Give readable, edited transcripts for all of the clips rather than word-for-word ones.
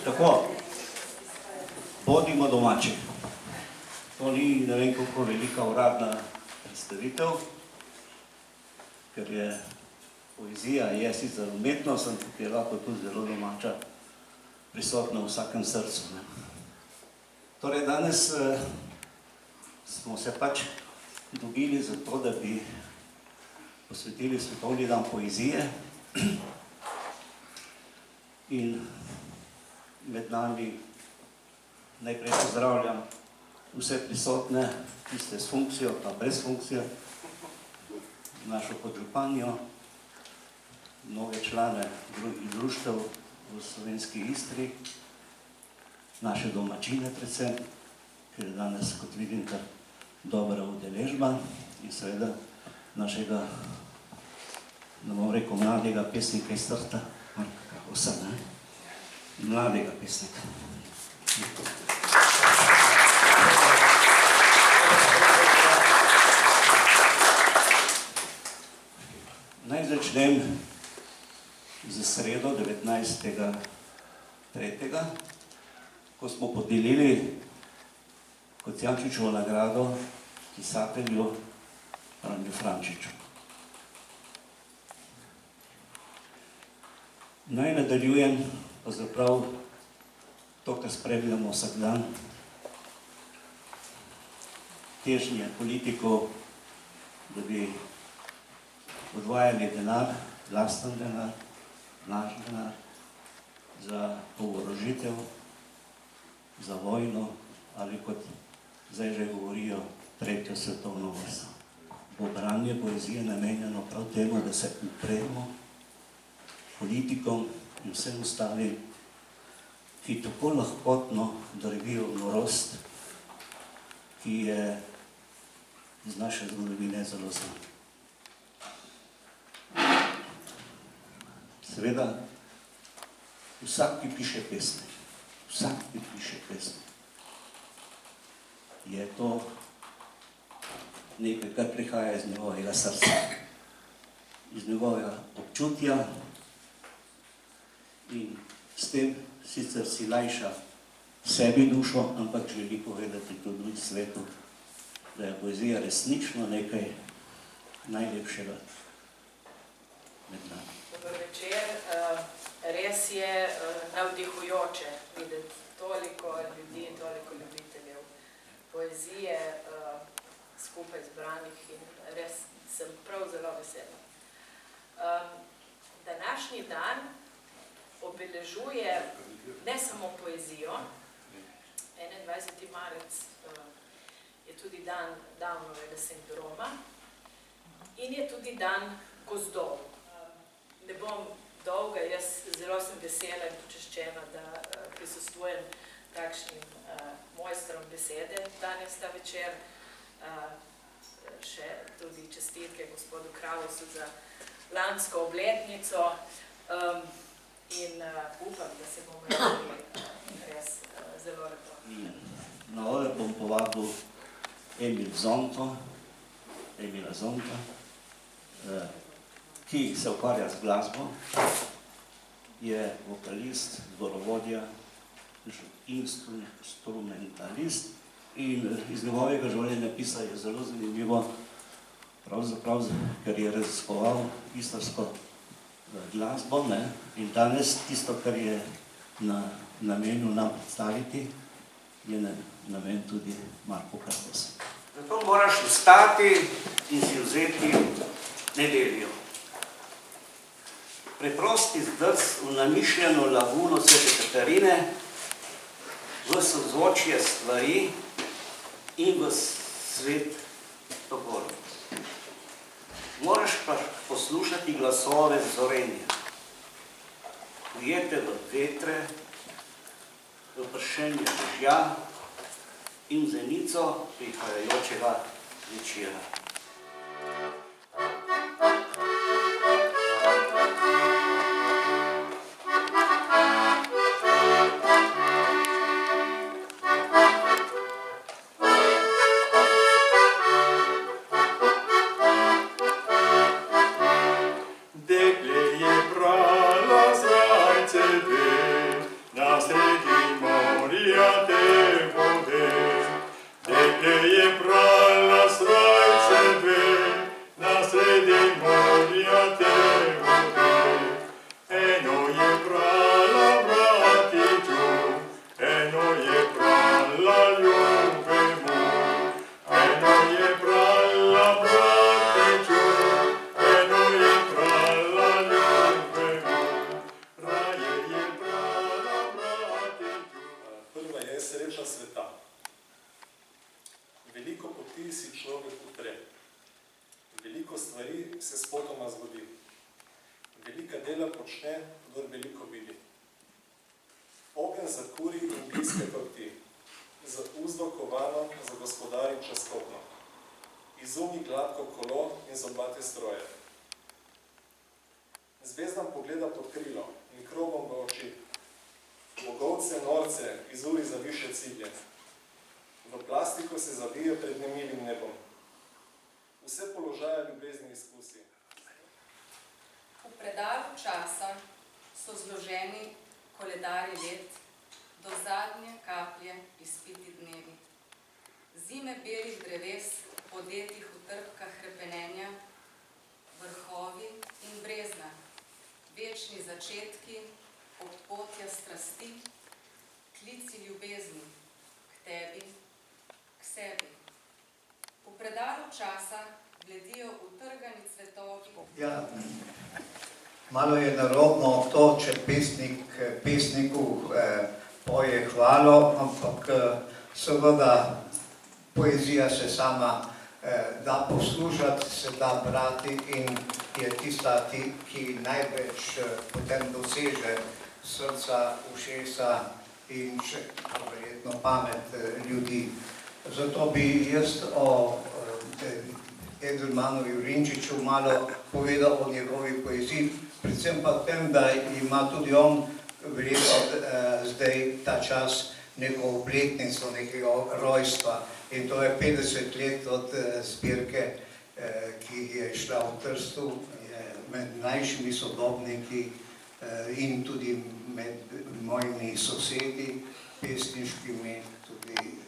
Tako, bodimo domači. To ni ne vem koliko velika uradna predstavitev, ker je poezija, je sicer umetnost, ampak je lahko tudi zelo domača, prisotna v vsakem srcu. Torej, danes smo se pač dobili za to, da bi posvetili svetovni dan poezije in med nami najprej pozdravljam vse prisotne, tiste s funkcijo, pa brez funkcije, našo podžupanjo, mnoge člane drugih društev v slovenski Istri, naše domačine predvsem, ker je danes, kot vidim, kar dobra udeležba in seveda našega, ne bom rekel, mladega pesnika iz Trta, kako vse, ne? Mladega pesnika. Naj začnem za sredo 19.3., ko smo podelili Kocijančičevo nagrado pisatelju Franju Frančiču. Naj nadaljujem pravzaprav to, kar spremljamo vsak dan, težnje politikov, da bi odvajali denar, lasten denar, naš denar, za oborožitev, za vojno ali kot zdaj že govorijo, tretjo svetovno vojno. Bo branje poezije namenjeno prav temu, da se upremo politikom in vsem ostalim, ki tako lahkotno drvijo norost, ki je iz naše zgodovine zelo znana. Seveda, vsak, ki piše pesmi, je to nekaj, kar prihaja iz njegovega srca, iz njegovega občutja in s tem sicer si lajša sebi dušo, ampak želi povedati tudi v svetu, da je poezija resnično nekaj najlepšega med nami. Dober večer. Res je navdihujoče videti toliko ljudi in toliko ljubiteljev poezije skupaj zbranih in res sem prav zelo vesela. Današnji dan obeležuje ne samo poezijo, 21. marec je tudi dan Downovega sindroma in je tudi dan gozdov. Ne bom dolga, jaz zelo sem vesela in počaščena, da prisostvujem takšnim mojstrom besede danes ta večer. Še tudi čestitke gospodu Kravosu za lansko obletnico in upam, da se bomo imeli res zelo lepo. Na oder bom povabil Emila Zonta, ki se ukvarja z glasbo, je vokalist, zborovodja, instrumentalist in iz njegovega življenja pisa je zelo zanimivo, pravzaprav, ker je raziskoval istrsko glasbo in danes tisto, kar je namenil nam predstaviti, je namen tudi Marku Kravosu. Zato moraš vstati in si vzeti nedeljo. Preprosti zdrs v namišljeno laguno Svete Katarine, v sozvočje stvari in v svet topola. Moraš pa poslušati glasove zorenja, ujete v vetre, v pršenje dežja in zenico prihajajočega večera. Dekle je brala zrajce ve, na sredi Prijazen za kuri in bliske kot ti, z uzdo kovano za gospodarjem časkotno. Izumi gladko kolo in zombate stroje. Zvezdam pogleda pod krilo in krogom v oči. Bogovce norce izuri za više cilje. V plastiko se zavije pred nemilim nebom. Vse položaje ljubezni izkusi. V predalu časa so zloženi koledarji let, do zadnje kaplje izpiti dnevi. Zime belih dreves, podetih v trpkah hrepenenja, vrhovi in brezna, večni začetki, odpotja strasti, klici ljubezni, k tebi, k sebi. V predalu časa gledijo utrgani cvetovi. Ja, malo je narobno to, če pesniku poje hvalo, ampak seveda poezija se sama da poslušati, se da brati in je tista, ki največ potem doseže srca, ušesa in še verjetno pamet ljudi. Zato bi jaz o Edelmanu Jurinčiču malo povedal o njegovi poeziji, predvsem pa tem, da ima tudi on verjetno zdaj ta čas neko obletnico, nekega rojstva. In to je 50 let od zbirke, ki je šla v Trstu, med mlajšimi sodobniki in tudi med mojimi sosedi, pesniškimi, tudi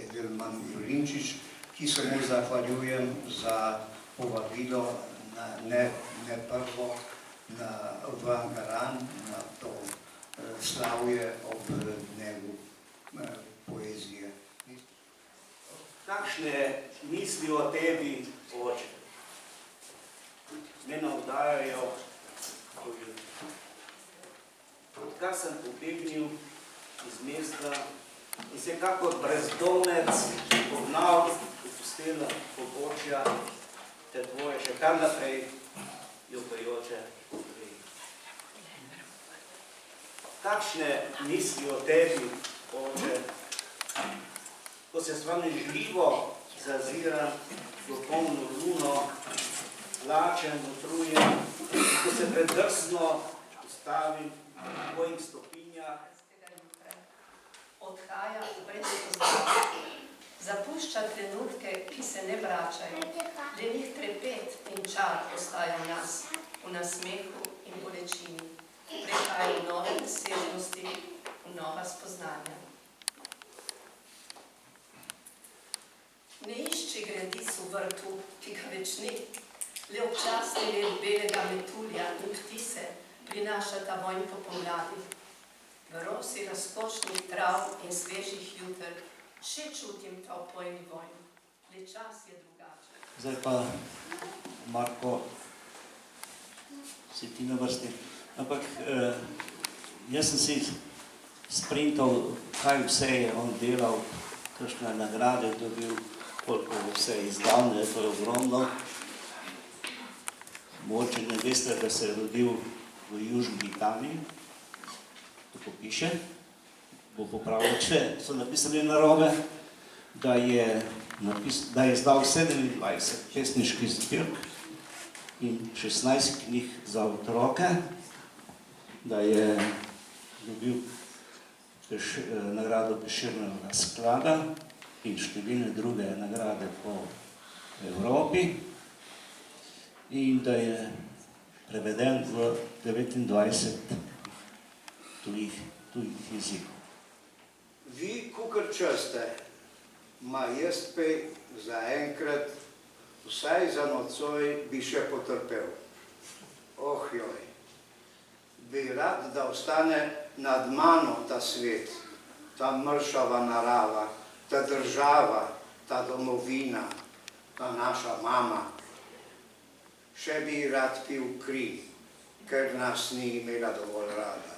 Edelman Jurinčič, ki se mu zahvaljujem za povabilo ne prvo v Ankaran, na to slavje ob dnevu poezije. Kakšne misli o tebi, oče, me navdajajo, odkar sem pobegnil iz mesta in se kakor brezdomec pognal v pustela pobočja te tvoje še kar naprej jokajoče reji. Kakšne misli o tebi, oče, ko se sramežljivo zazira v polno luno, lačen, utrujen, ko se predrsno ustavim v tvojih stopinjah. Odhaja v predspoznanje, zapušča trenutke, ki se ne vračajo, le njih trepet in čar ostaja v nas, v nasmehu in bolečini, prehaja v nove besednosti, v nova spoznanja. Ne išči gredic v vrtu, ki ga več ni, le občasni let belega metulja in ptise prinašata vonj po pomladi. V rosi razkošnih trav in svežih juter še čutim ta opojni vonj, le čas je drugačen. Zdaj pa, Marko, si ti na vrsti. Ampak jaz sem si sprintal, kaj vse je on delal, kakšne nagrade dobil, koliko vse je izdal, to je ogromno. Mogoče ne veste, da se je rodil v Južni Italiji, tako piše, bo popravil, če so napisali narobe, da je izdal 27 pesniških zbirk in 16 knjig za otroke, da je dobil nagrado Prešernovega sklada in številne druge nagrade po Evropi in da je preveden v 29 tujih jezikov. Vi, kakor česte, ma jaz pej zaenkrat, vsaj za nocoj bi še potrpel. Oh joj, bi rad, da ostane nad mano ta svet, ta mršava narava, ta država, ta domovina, ta naša mama. Še bi rad pil kri, ker nas ni imela dovolj rada.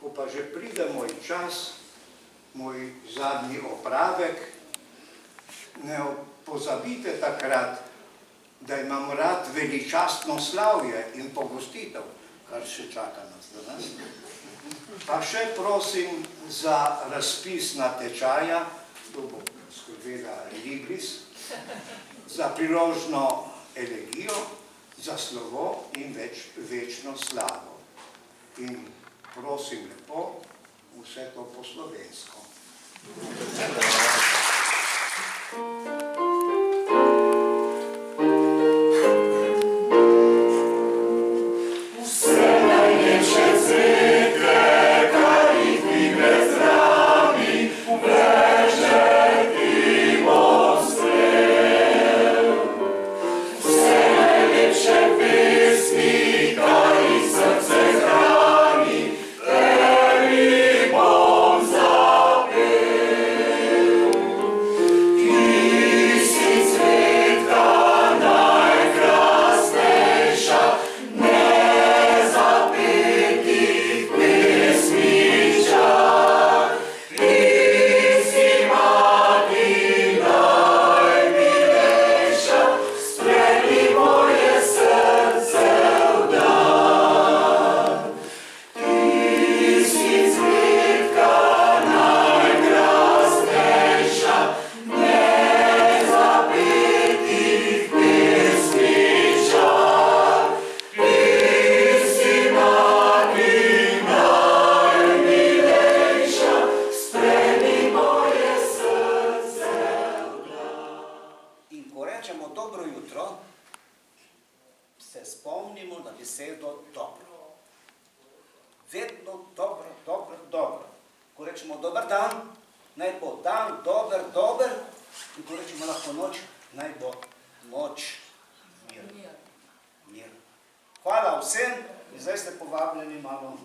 Ko pa že pride moj čas, moj zadnji opravek, ne pozabite takrat, da imam rad veličastno slavje in pogostitev, kar še čaka nas danes. Pa še prosim za razpis natečaja, to bo skrbela Libris, za priložno elegijo, za slovo in večno slavo. In prosim lepo, vse to po slovensko. Vedno dobro, dobro, dobro. Ko rečemo dober dan, naj bo dan, dober, dober. In ko rečemo lahko noč, naj bo noč, mir. Mir. Hvala vsem in zdaj ste povabljeni malo